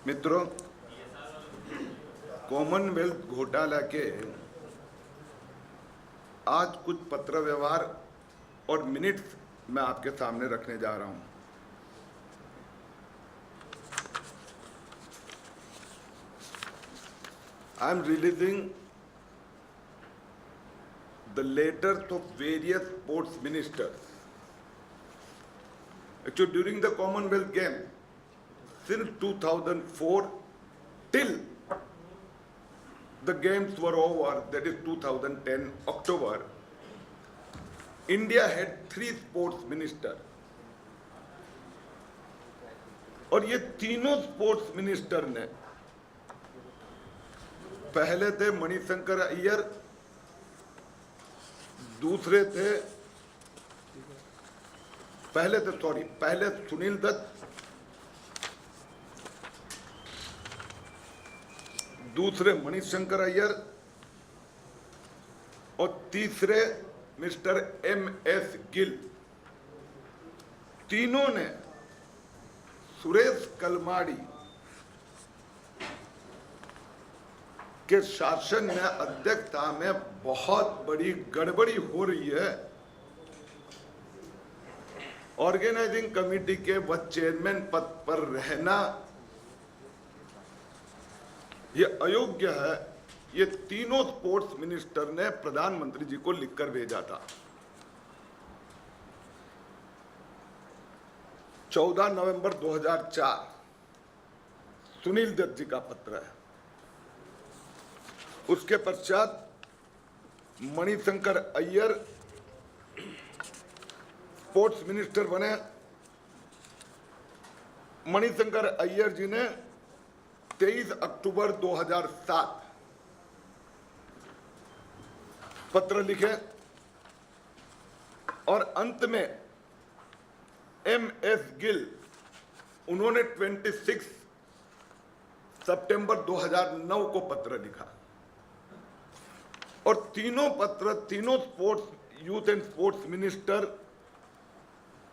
मित्रों, कॉमनवेल्थ घोटाला के आज कुछ पत्र व्यवहार और मिनट्स मैं आपके सामने रखने जा रहा हूं। I am releasing the letters of various sports ministers. Actually, during the Commonwealth Games, since 2004 till the games were over, that is 2010 October, India had 3 sports ministers. और ये तीनों स्पोर्ट्स मिनिस्टर ने, पहले थे मणिशंकर अय्यर, दूसरे थे पहले सुनील दत्त, दूसरे मणिशंकर अय्यर और तीसरे मिस्टर MS गिल। तीनों ने सुरेश कलमाड़ी के शासन में अध्यक्षता में बहुत बड़ी गड़बड़ी हो रही है, ऑर्गेनाइजिंग कमेटी के वह चेयरमैन पद पर रहना ये अयोग्य है, ये तीनों स्पोर्ट्स मिनिस्टर ने प्रधानमंत्री जी को लिखकर भेजा था। 14 नवंबर 2004 सुनील दत्त जी का पत्र है। उसके पश्चात मणिशंकर अय्यर स्पोर्ट्स मिनिस्टर बने। मणिशंकर अय्यर जी ने 23 अक्टूबर 2007 पत्र लिखे और अंत में MS गिल उन्होंने 26 सितंबर 2009 को पत्र लिखा और तीनों पत्र तीनों sports youth and sports minister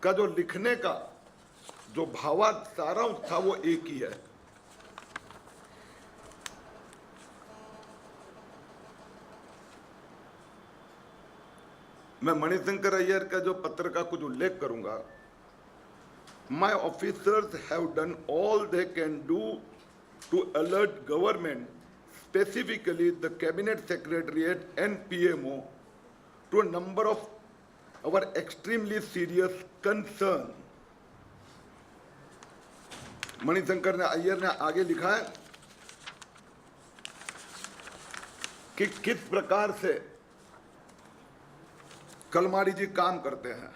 का जो लिखने का जो भावार्थ सारांश था वो एक ही है। मैं मणिशंकर अय्यर का जो पत्र का कुछ उल्लेख करूंगा। My officers have done all they can do to alert government, specifically the Cabinet Secretariat and PMO, to a number of our extremely serious concern. Manishankar Iyer ने आगे लिखा है कि किस प्रकार से कलमाड़ी जी काम करते हैं।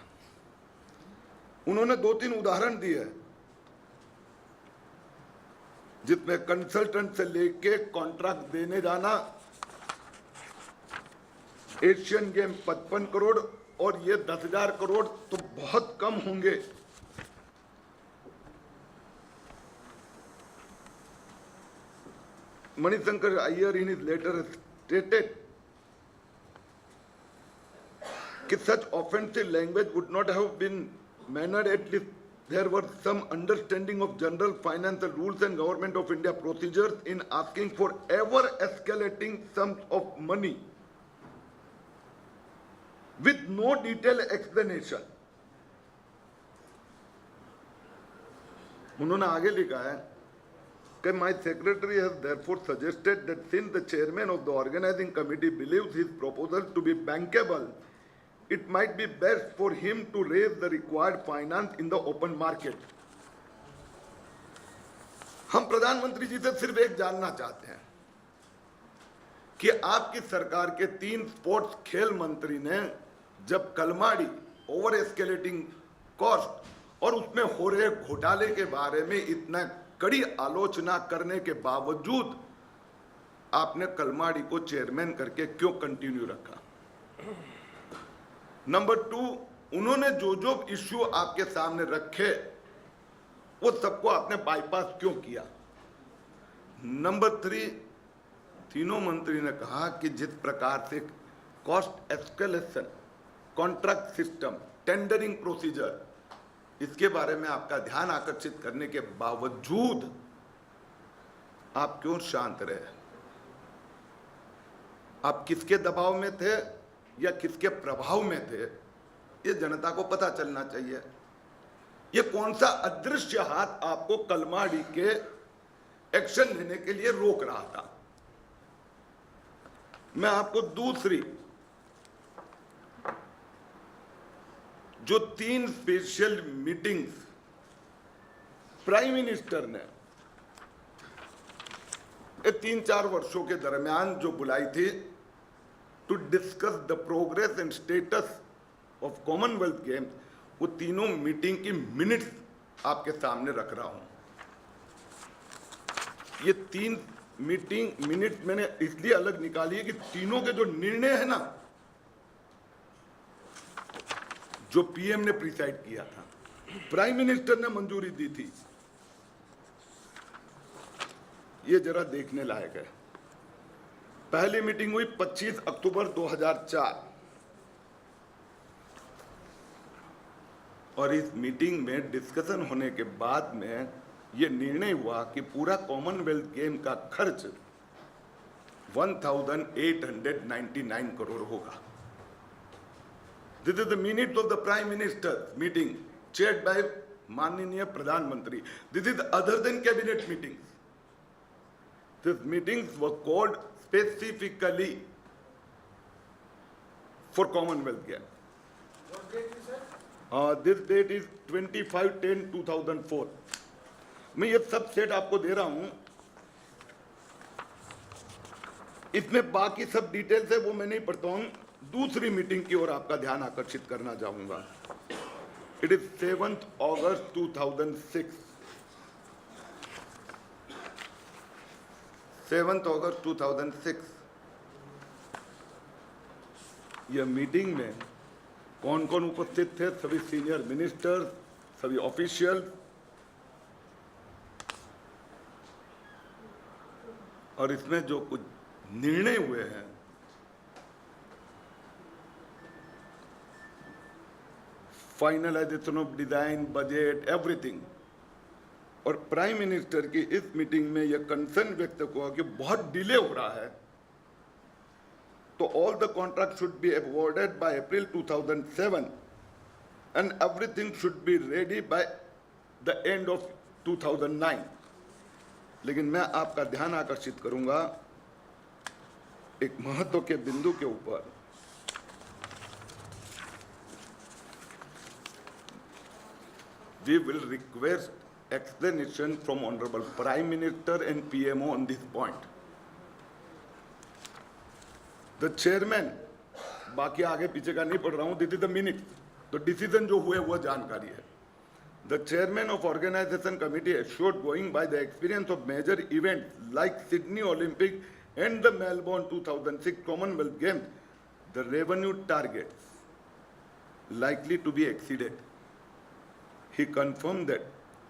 उन्होंने 2-3 उदाहरण दिए जिसमें कंसल्टेंट से लेके कॉन्ट्रैक्ट देने जाना, एशियन गेम 55 करोड़ और ये 10,000 करोड़ तो बहुत कम होंगे। Mani Shankar Aiyar in his letter stated कि such offensive language would not have been mannered, at least there was some understanding of general financial rules and Government of India procedures in asking for ever escalating sums of money with no detailed explanation. उन्होंने आगे लिखा है कि my secretary has therefore suggested that since the chairman of the organizing committee believes his proposal to be bankable, it might be best for him to raise the required finance in the open market. हम प्रधानमंत्री जी से सिर्फ एक जानना चाहते हैं कि आपकी सरकार के 3 स्पोर्ट्स खेल मंत्री ने जब कलमाड़ी ओवर एस्केलेटिंग कॉस्ट और उसमें हो रहे घोटाले के बारे में इतना कड़ी आलोचना करने के बावजूद आपने कलमाड़ी को चेयरमैन करके क्यों कंटिन्यू रखा। नंबर 2, उन्होंने जो इश्यू आपके सामने रखे वो सबको आपने बाईपास क्यों किया। नंबर 3, तीनों मंत्री ने कहा कि जिस प्रकार से cost escalation, contract system, tendering procedure, इसके बारे में आपका ध्यान आकर्षित करने के बावजूद आप क्यों शांत रहे? आप किसके दबाव में थे या किसके प्रभाव में थे, ये जनता को पता चलना चाहिए। ये कौन सा अदृश्य हाथ आपको कलमाड़ी के एक्शन लेने के लिए रोक रहा था? मैं आपको दूसरी जो 3 स्पेशल मीटिंग्स प्राइम मिनिस्टर ने 3-4 वर्षों के दरमियान जो बुलाई थी, to discuss the progress and status of Commonwealth Games, वो तीनों मीटिंग की मिनट्स आपके सामने रख रहा हूं। ये 3 मीटिंग मिनट मैंने इसलिए अलग निकाली है कि तीनों के जो निर्णय है ना, जो पीएम ने प्रिसाइड किया था, प्राइम मिनिस्टर ने मंजूरी दी थी, ये जरा देखने लायक है। पहली मीटिंग हुई 25 अक्टूबर 2004 और इस मीटिंग में डिस्कशन होने के बाद में यह निर्णय हुआ कि पूरा कॉमनवेल्थ गेम का खर्च 1899 करोड़ होगा। This is the minute of the prime minister meeting chaired by माननीय प्रधानमंत्री। This is other than cabinet meeting. These meetings were called specifically for Commonwealth Games. What date is it? This date is 25/10/2004. मैं ये सब set आपको दे रहा हूं, इसमें बाकी सब डिटेल्स है वो मैं नहीं पढ़ता हूं। दूसरी मीटिंग की ओर आपका ध्यान आकर्षित करना चाहूंगा। इट इज 7 अगस्त 2006। 7 अगस्त 2006 यह मीटिंग में कौन कौन उपस्थित थे? सभी सीनियर मिनिस्टर, सभी ऑफिशियल, और इसमें जो कुछ निर्णय हुए हैं finalisation of design, budget, everything. और प्राइम मिनिस्टर की इस मीटिंग में यह कंसर्न व्यक्त हुआ कि बहुत डिले हो रहा है, तो all the contract should be awarded by April 2007 and everything should be ready by the end of 2009। लेकिन मैं आपका ध्यान आकर्षित करूंगा एक महत्व के बिंदु के ऊपर। We will request explanation from Honorable Prime Minister and PMO on this point. The chairman, बाकी आगे पीछे का नहीं पढ़ रहा हूं, this is the minute, तो डिसीजन जो हुए वो जानकारी है। The chairman of organization committee assured, going by the experience of major events like Sydney Olympic and the Melbourne 2006 Commonwealth Games, the revenue targets likely to be exceeded. He confirmed that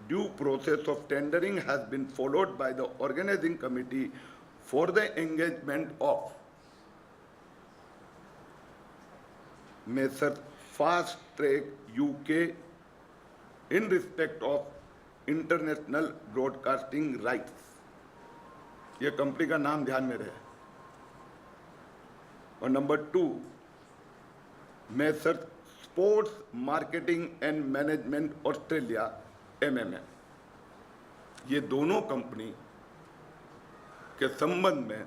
due process of tendering has been followed by the organizing committee for the engagement of Messrs. Fast Track UK in respect of international broadcasting rights. ये company का नाम ध्यान में रहे। और number 2, Messrs. Sports Marketing and Management Australia MMA, ये दोनों company के संबंध में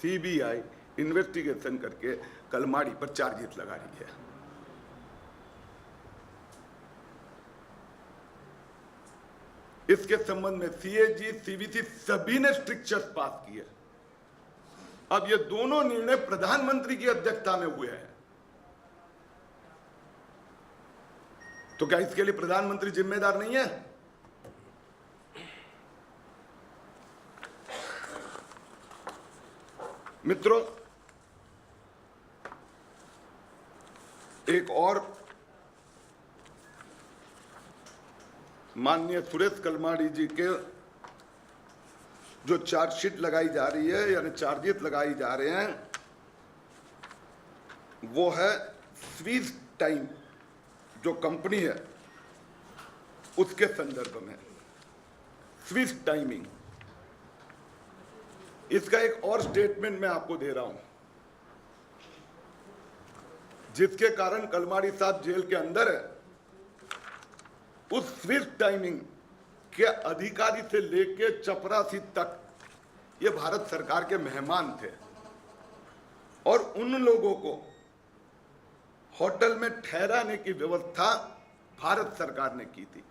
सीबीआई इन्वेस्टिगेशन करके कलमाड़ी पर चार्जशीट लगा रही है। इसके संबंध में सीएजी, सीबीसी सभी ने स्ट्रिक्चर्स पास किए। अब ये दोनों निर्णय प्रधानमंत्री की अध्यक्षता में हुए हैं, तो क्या इसके लिए प्रधानमंत्री जिम्मेदार नहीं है? मित्रों, एक और माननीय सुरेश कलमाड़ी जी के जो चार्जशीट लगाई जा रही है, यानी चार्जेस लगाई जा रहे हैं, वो है स्विस टाइम जो कंपनी है उसके संदर्भ में। स्विस टाइमिंग इसका एक और स्टेटमेंट मैं आपको दे रहा हूं, जिसके कारण कलमाड़ी साहब जेल के अंदर है। उस स्विस टाइमिंग के अधिकारी से लेके चपरासी तक ये भारत सरकार के मेहमान थे और उन लोगों को होटल में ठहराने की व्यवस्था भारत सरकार ने की थी।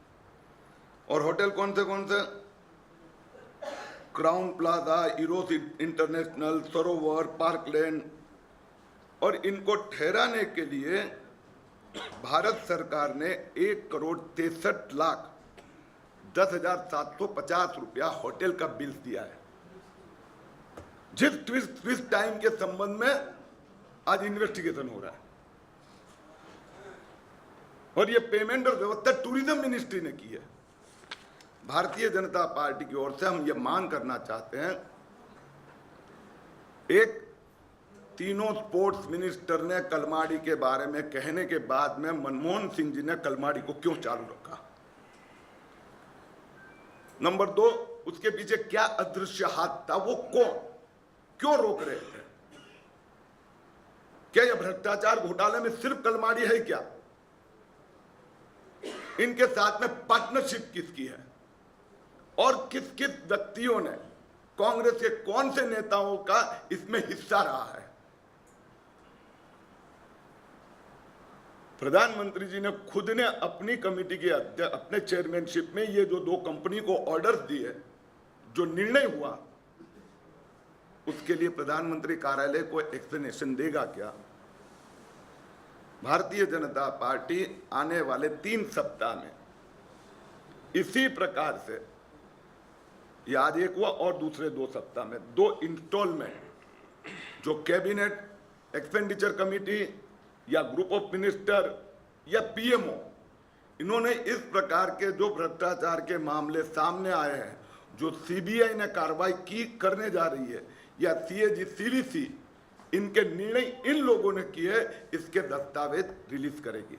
और होटल कौन से? क्राउन प्लाजा, इरोस इंटरनेशनल, सरोवर, पार्कलैंड। और इनको ठहराने के लिए भारत सरकार ने 1,63,10,750 रुपया होटल का बिल दिया है, जिस ट्विस्ट टाइम के संबंध में आज इन्वेस्टिगेशन हो रहा है। और ये पेमेंट और व्यवस्था टूरिज्म मिनिस्ट्री ने की है। भारतीय जनता पार्टी की ओर से हम ये मांग करना चाहते हैं, एक तीनों स्पोर्ट्स मिनिस्टर ने कलमाड़ी के बारे में कहने के बाद में मनमोहन सिंह जी ने कलमाड़ी को क्यों चालू रखा? नंबर 2, उसके पीछे क्या अदृश्य हाथ था? वो कौन, क्यों रोक रहे थे? क्या यह भ्रष्टाचार घोटाले में सिर्फ कलमाड़ी है क्या? इनके साथ में पार्टनरशिप किसकी है और किस किस व्यक्तियों ने, कांग्रेस के कौन से नेताओं का इसमें हिस्सा रहा है? प्रधानमंत्री जी ने खुद ने अपनी कमेटी के अपने चेयरमैनशिप में ये जो 2 कंपनी को ऑर्डर दिए, जो निर्णय हुआ, उसके लिए प्रधानमंत्री कार्यालय को एक्सप्लेनेशन देगा क्या? भारतीय जनता पार्टी आने वाले 3 सप्ताह में इसी प्रकार से, ये आज एक हुआ और दूसरे 2 सप्ताह में 2 इंस्टॉलमेंट, जो कैबिनेट एक्सपेंडिचर कमेटी या ग्रुप ऑफ मिनिस्टर या पीएमओ, इन्होंने इस प्रकार के जो भ्रष्टाचार के मामले सामने आए हैं, जो सीबीआई ने कार्रवाई करने जा रही है, या सीएजी, सीवीसी, इनके निर्णय इन लोगों ने किए, इसके दस्तावेज रिलीज करेगी।